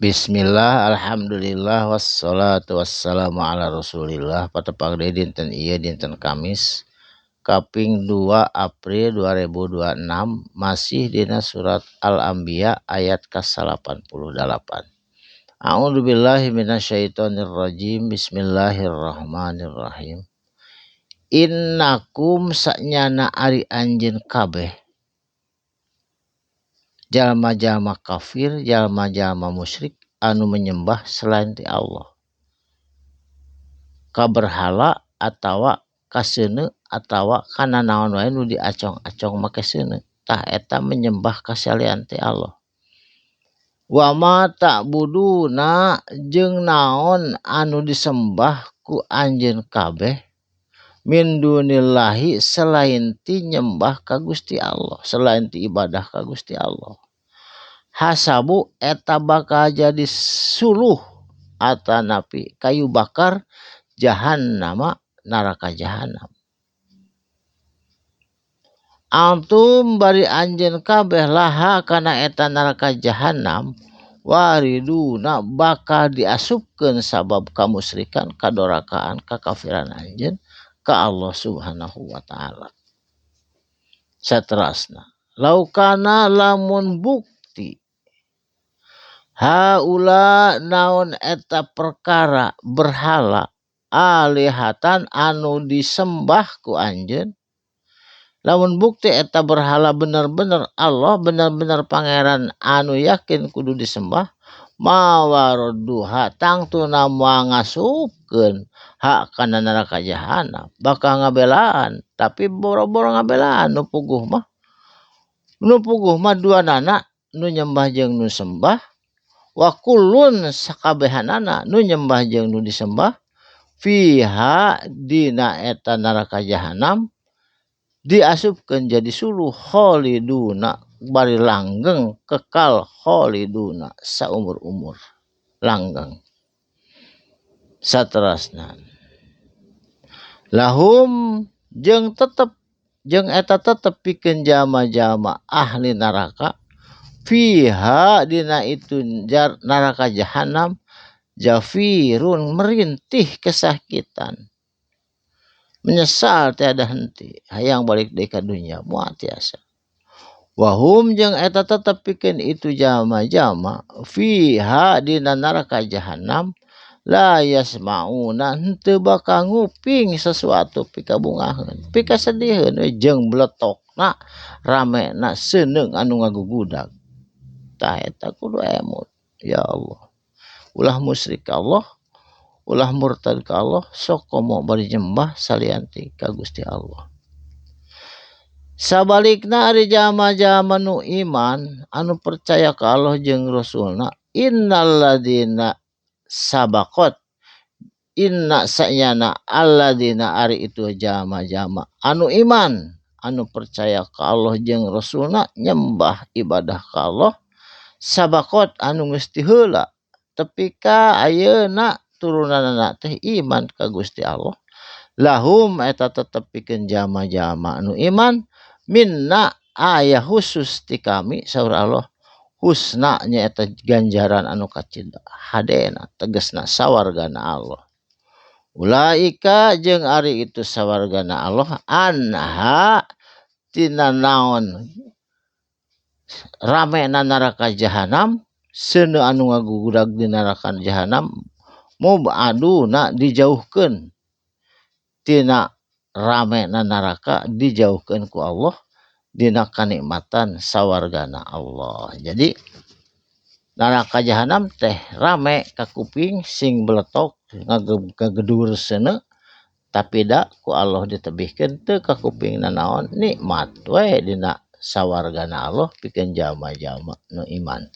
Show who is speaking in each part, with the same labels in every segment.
Speaker 1: Bismillah, alhamdulillah, wassalatu wassalamu ala rasulillah. Patepang dinten ieu dinten Kamis kaping 2 April 2026 masih dina surat Al-Anbiya ayat ke-88. A'udzubillahi minasyaitonirrajim. Bismillahirrahmanirrahim. Innakum sa'nyana ari anjeun kabeh jalma-jalma kafir, jalma-jalma musyrik anu menyembah selain ti Allah, ka berhala atawa ka seuneu atawa kana naon wae nu diacong-acong make seuneu, tah eta menyembah ka salian ti Allah. Wa ma ta'buduna jeung naon anu disembah ku anjeun kabeh min dunillahi selain ti nyembah ka Gusti Allah, selain ti ibadah ka Gusti Allah. Hasabu eta bakal jadi suluh atanapi kayu bakar jahannama neraka jahanam. Antum bari anjeun kabeh laha kana eta neraka jahanam wariduna bakal diasupkeun sabab kamusyrikan, kadorakaan, kakafiran anjeun ka Allah Subhanahu wa taala. Saterasna laukana lamun bukti haula naon eta perkara berhala alihatan anu disembah ku anjeun, lamun bukti eta berhala bener-bener Allah, bener-bener pangeran anu yakin kudu disembah, mawaroduha tangtuna moal ngasupkeun hak kana neraka jahanam, bakal ngabelaan tapi boro-boro ngabelaan nu puguh mah duanana nu nyembah jeung nu sembah, wa kullun sakabehanana nu nyembah jeung nu disembah fiha dina eta neraka jahanam diasupkeun jadi suluh khaliduna bari langgeng kekal khaliduna saumur-umur langgeng. Saterasna lahum jeung eta tetep pikeun jalma-jalma ahli neraka fiha dina itu neraka jahanam jafirun merintih kesakitan, menyesal tiada henti, hayang balik deui ka dunya moal tiasa. Wahum jeung eta tetep pikeun itu jalma-jalma fiha dina neraka jahanam la yasmauna henteu bakal nguping sesuatu pikabungaheun, pikasediheun jeung bletokna ramena seuneu anu ngagugudag. Tah eta kudu emut. Ya Allah, ulah musyrik ka Allah, ulah murtad ka Allah, sok komo bari nyembah salianti ka Gusti Allah. Sabalikna ari jalma-jalma nu iman anu percaya ka Allah jeung Rasulna, innalladzina sabaqat inna sa'yana alladzina ari itu jalma-jalma anu iman anu percaya ka Allah jeung Rasulna nyembah ibadah ka Allah sabaqat anu geus ti heula tepi ka ayeuna turunanna teh iman ka Gusti Allah, lahum eta tetep pikeun jalma-jalma anu iman minna aya khusus ti kami saur Allah, husna nyaeta ganjaran anu kacinta, hadena tegasna sawargana Allah. Ulaika jeung ari itu sawargana Allah anha tina naon ramena neraka jahanam seuneu anu ngagugudag di neraka jahanam mubaduna dijauhkeun tina ramena neraka, dijauhkeun ku Allah dina kanikmatan sawargana Allah. Jadi neraka jahanam teh rame ka kuping sing beletok ngagedur seuneu tapi da ku Allah ditebihkeun teu ka kuping nanaon nikmat we dina sawargana Allah pikeun jalma-jalma nu iman.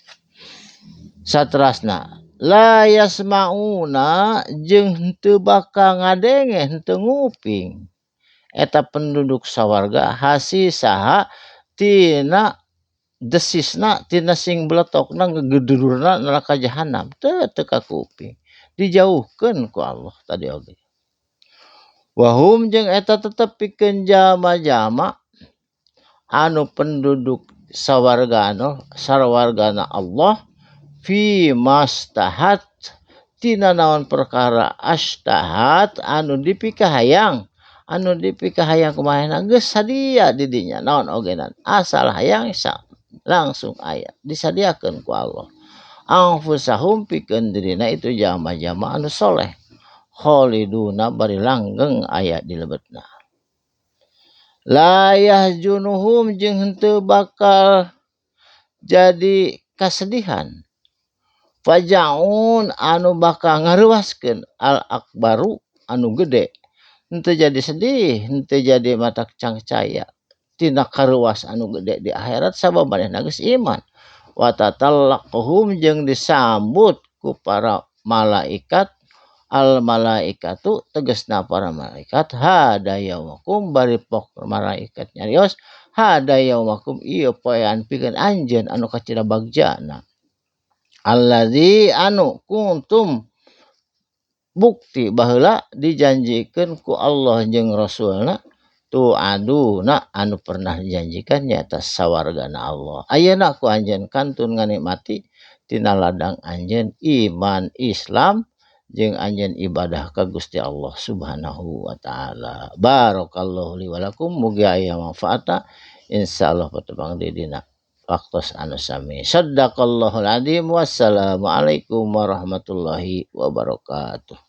Speaker 1: Saterasna la yasmauna jeung henteu bakal ngadenge, henteu nguping eta penduduk sawarga hasisaha tina desisna tina sing beletokna ngegedurna neraka jahanam, teu ka kuping, dijauhkeun ku Allah tadi oge. Wahum jeung eta tetep pikeun jalma-jalma anu penduduk sawargana Allah fi mastahat tina naon perkara astahat anu dipikahayang kumaha geus sadia di dinya naon ogenan asal hayang langsung aya disadiakeun ku Allah anfusahum pikeun dirina itu jama-jama anu soleh khaliduna bari langgeng aya di lebetna la yahjunuhum jeung henteu bakal jadi kasedihan fajaun anu bakal ngaruaskeun al akbaru anu gede henteu jadi sedih henteu jadi matak cangcaya tina karuas anu gede di akhirat sabab manehna geus iman wa tatallaqhum jeung disambut ku para malaikat al malaikatu tegasna para malaikat hada yaumakum bari pok malaikat nyarios hada yaumakum ieu poean pikeun anjeun anu kacida bagjana alladzi anu kuntum bukti baheula dijanjikeun ku Allah jeung Rasulna tu aduna anu pernah dijanjikan nyata sawargana Allah ayeuna ku anjeun kantun nganikmati tina ladang anjeun iman Islam jeung anjeun ibadah ka Gusti Allah Subhanahu wa taala. Barakallahu li wa lakum mugi aya manfaatna insyaallah patepang di dina waktos anu sami. Shadaqallahul adzim. Wassalamualaikum warahmatullahi wabarakatuh.